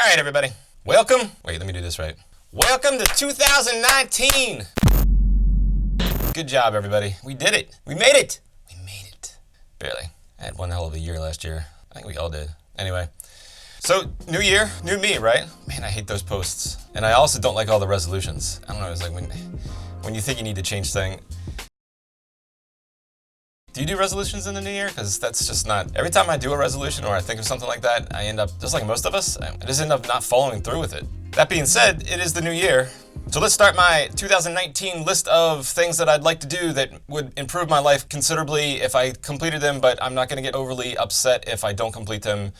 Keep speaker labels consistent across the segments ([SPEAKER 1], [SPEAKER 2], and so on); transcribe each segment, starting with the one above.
[SPEAKER 1] right, everybody. Welcome. Wait, let me do this right. Welcome to 2019. Good job, everybody. We did it. We made it. We made it. Barely. I had one hell of a year last year. I think we all did. Anyway. So, new year, new me, right? Man, I hate those posts. And I also don't like all the resolutions. I don't know, it's like when you think you need to change things. Do you do resolutions in the new year? Because that's just not, every time I do a resolution or I think of something like that, I end up, just like most of us, I just end up not following through with it. That being said, it is the new year. So let's start my 2019 list of things that I'd like to do that would improve my life considerably if I completed them, but I'm not gonna get overly upset if I don't complete them.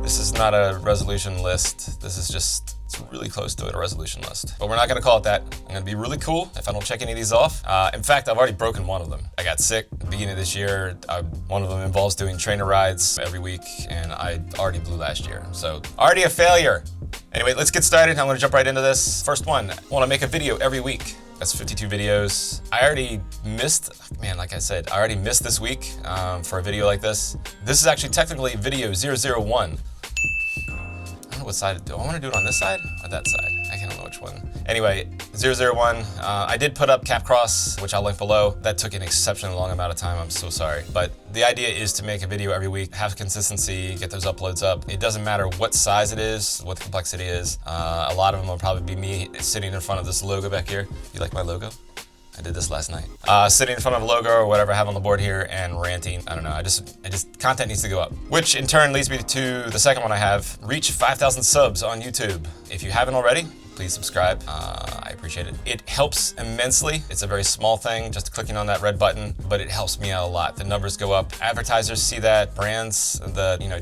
[SPEAKER 1] This is not a resolution list. This is just, it's really close to a resolution list. But we're not gonna call it that. I'm gonna be really cool if I don't check any of these off. In fact, I've already broken one of them. I got sick at the beginning of this year. One of them involves doing trainer rides every week, and I already blew last year. So, already a failure. Anyway, let's get started. I'm gonna jump right into this. First one, I wanna make a video every week. That's 52 videos. I already missed, man, like I said, I already missed this week for a video like this. This is actually technically video 001. I don't know what side, do I want to do it on this side or that side? I don't know which one. Anyway, 001, I did put up Capcross, which I'll link below. That took an exceptionally long amount of time, I'm so sorry. But the idea is to make a video every week, have consistency, get those uploads up. It doesn't matter what size it is, what the complexity is. A lot of them will probably be me sitting in front of this logo back here. You like my logo? I did this last night. Sitting in front of a logo or whatever I have on the board here and ranting. I don't know, I just, content needs to go up. Which in turn leads me to the second one I have, reach 5,000 subs on YouTube. If you haven't already, please subscribe. I appreciate it. It helps immensely. It's a very small thing, just clicking on that red button, but it helps me out a lot. The numbers go up. Advertisers see that, brands,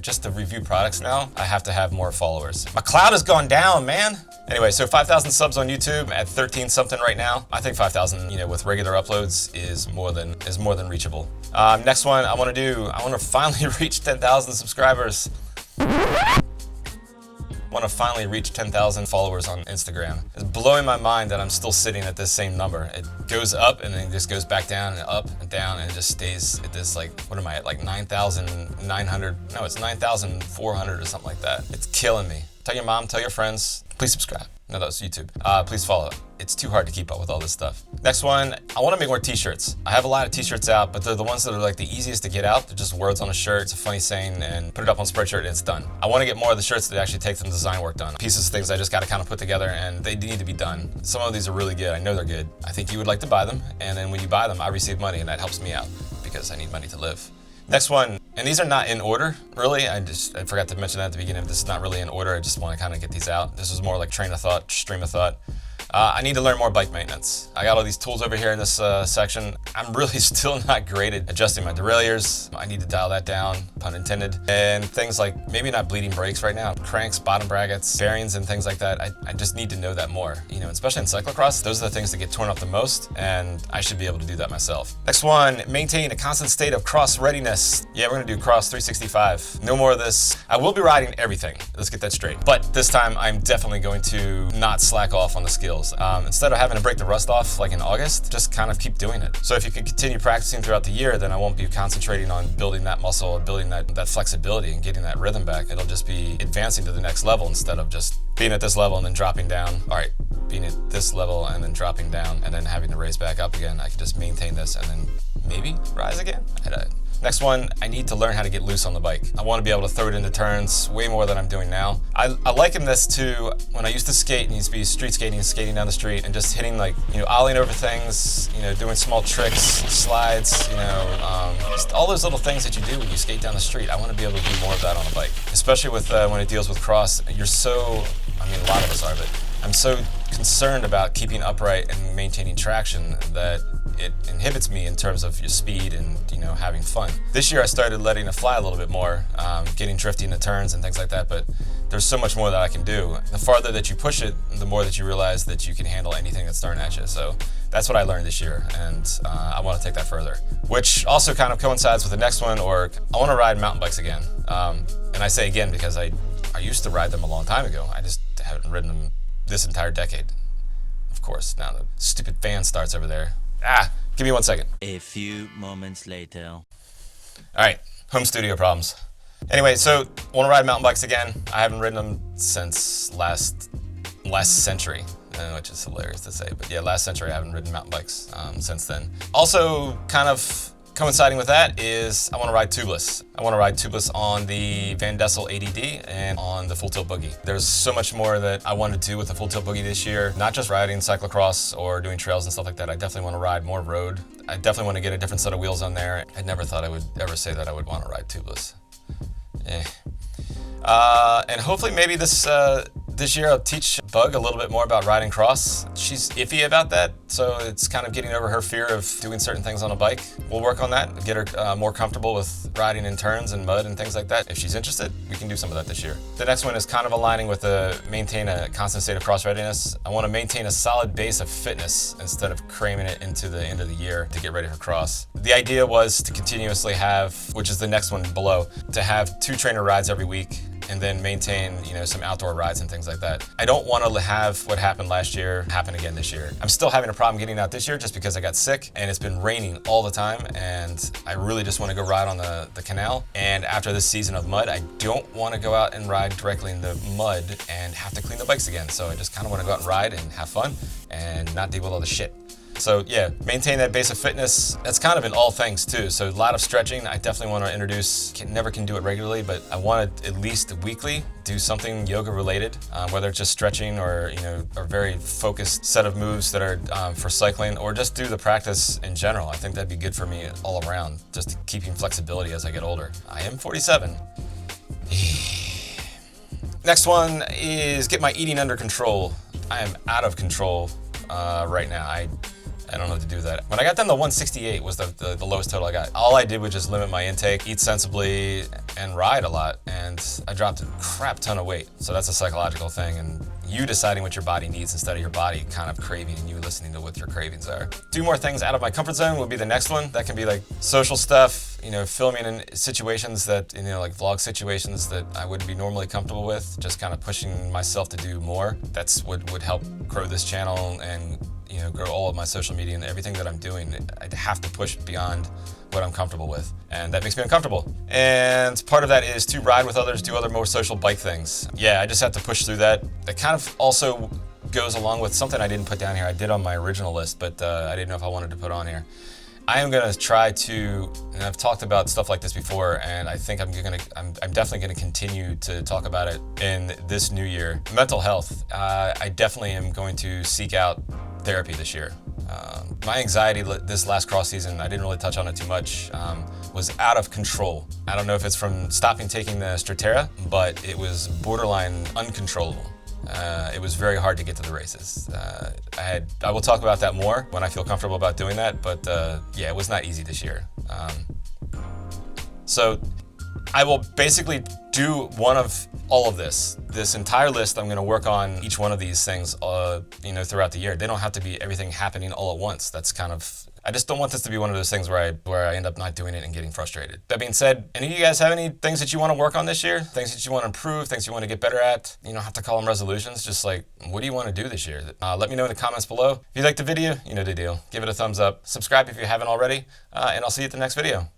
[SPEAKER 1] just to review products now, I have to have more followers. My cloud has gone down, man. Anyway, so 5,000 subs on YouTube at 13 something right now. I think 5,000, with regular uploads is more than reachable. Next one I want to finally reach 10,000 subscribers. I want to finally reach 10,000 followers on Instagram. It's blowing my mind that I'm still sitting at this same number. It goes up and then just goes back down and up and down and it just stays at this, like, what am I at, like 9,900? No, it's 9,400 or something like that. It's killing me. Tell your mom, tell your friends, please subscribe. No, that was YouTube. Please follow. It's too hard to keep up with all this stuff. Next one, I want to make more t-shirts. I have a lot of t-shirts out, but they're the ones that are like the easiest to get out. They're just words on a shirt, it's a funny saying, and put it up on Spreadshirt and it's done. I want to get more of the shirts that actually take some design work done. Pieces of things I just got to kind of put together and they need to be done. Some of these are really good, I know they're good. I think you would like to buy them, and then when you buy them, I receive money and that helps me out because I need money to live. Next one, and these are not in order, really. I forgot to mention that at the beginning. This is not really in order. I just want to kind of get these out. This is more like train of thought, stream of thought. I need to learn more bike maintenance. I got all these tools over here in this section. I'm really still not great at adjusting my derailleurs. I need to dial that down, pun intended. And things like maybe not bleeding brakes right now, cranks, bottom brackets, bearings and things like that. I just need to know that more. Especially in cyclocross, those are the things that get torn up the most and I should be able to do that myself. Next one, maintain a constant state of cross readiness. Yeah, we're gonna do cross 365. No more of this. I will be riding everything. Let's get that straight. But this time I'm definitely going to not slack off on the skills. Instead of having to break the rust off like in August, just kind of keep doing it. So if you can continue practicing throughout the year, then I won't be concentrating on building that muscle or building that flexibility and getting that rhythm back. It'll just be advancing to the next level instead of just being at this level and then dropping down. All right, being at this level and then dropping down and then having to raise back up again. I can just maintain this and then maybe rise again. Next one, I need to learn how to get loose on the bike. I want to be able to throw it into turns way more than I'm doing now. I liken this to when I used to skate and used to be street skating down the street and just hitting ollieing over things, doing small tricks, slides, just all those little things that you do when you skate down the street. I want to be able to do more of that on a bike, especially with when it deals with cross. A lot of us are, but I'm so concerned about keeping upright and maintaining traction that it inhibits me in terms of your speed and having fun. This year I started letting it fly a little bit more, getting drifty into turns and things like that, but there's so much more that I can do. The farther that you push it, the more that you realize that you can handle anything that's thrown at you. So that's what I learned this year, and I want to take that further. Which also kind of coincides with the next one, or I want to ride mountain bikes again. And I say again because I used to ride them a long time ago. I just haven't ridden them this entire decade. Of course, now the stupid fan starts over there. Give me 1 second.
[SPEAKER 2] A few moments later.
[SPEAKER 1] All right, home studio problems. Anyway, so want to ride mountain bikes again. I haven't ridden them since last century, which is hilarious to say, but yeah, last century I haven't ridden mountain bikes since then. Also, kind of coinciding with that is I want to ride tubeless. I want to ride tubeless on the Van Dessel ADD and on the Full Tilt Boogie. There's so much more that I want to do with the Full Tilt Boogie this year, not just riding cyclocross or doing trails and stuff like that. I definitely want to ride more road. I definitely want to get a different set of wheels on there. I never thought I would ever say that I would want to ride tubeless. And hopefully maybe this year I'll teach Bug a little bit more about riding cross. She's iffy about that, so it's kind of getting over her fear of doing certain things on a bike. We'll work on that, get her more comfortable with riding in turns and mud and things like that. If she's interested, we can do some of that this year. The next one is kind of aligning with maintain a constant state of cross readiness. I want to maintain a solid base of fitness instead of cramming it into the end of the year to get ready for cross. The idea was to continuously have, which is the next one below, to have 2 trainer rides every week and then maintain, some outdoor rides and things like that. I don't want to have what happened last year happen again this year. I'm still having a problem getting out this year just because I got sick and it's been raining all the time and I really just want to go ride on the canal. And after this season of mud, I don't want to go out and ride directly in the mud and have to clean the bikes again. So I just kind of want to go out and ride and have fun and not deal with all the shit. So yeah, maintain that base of fitness. That's kind of in all things too. So a lot of stretching. I definitely want to introduce, never can do it regularly, but I want to at least weekly do something yoga related, whether it's just stretching or, a very focused set of moves that are for cycling, or just do the practice in general. I think that'd be good for me all around, just keeping flexibility as I get older. I am 47. Next one is get my eating under control. I am out of control right now. I don't know what to do with that. When I got down to 168 was the lowest total I got. All I did was just limit my intake, eat sensibly, and ride a lot. And I dropped a crap ton of weight. So that's a psychological thing. And you deciding what your body needs instead of your body kind of craving and you listening to what your cravings are. Do more things out of my comfort zone would be the next one. That can be like social stuff, filming in situations that, like vlog situations that I wouldn't be normally comfortable with. Just kind of pushing myself to do more. That's what would help grow this channel and grow all of my social media and everything that I'm doing. I have to push beyond what I'm comfortable with, and that makes me uncomfortable. And part of that is to ride with others, do other more social bike things. Yeah, I just have to push through that. It kind of also goes along with something I didn't put down here. I did on my original list, but I didn't know if I wanted to put on here. I am gonna try to, and I've talked about stuff like this before, and I think I'm definitely gonna continue to talk about it in this new year. Mental health. I definitely am going to seek out therapy this year. My anxiety this last cross season, I didn't really touch on it too much, was out of control. I don't know if it's from stopping taking the Stratera, but it was borderline uncontrollable. It was very hard to get to the races. I will talk about that more when I feel comfortable about doing that, but yeah, it was not easy this year. So I will basically do one of all of this. This entire list, I'm gonna work on each one of these things, throughout the year. They don't have to be everything happening all at once. That's kind of, I just don't want this to be one of those things where I end up not doing it and getting frustrated. That being said, any of you guys have any things that you want to work on this year? Things that you want to improve, things you want to get better at? You don't have to call them resolutions, just like, what do you want to do this year? Let me know in the comments below. If you liked the video, you know the deal. Give it a thumbs up, subscribe if you haven't already, and I'll see you at the next video.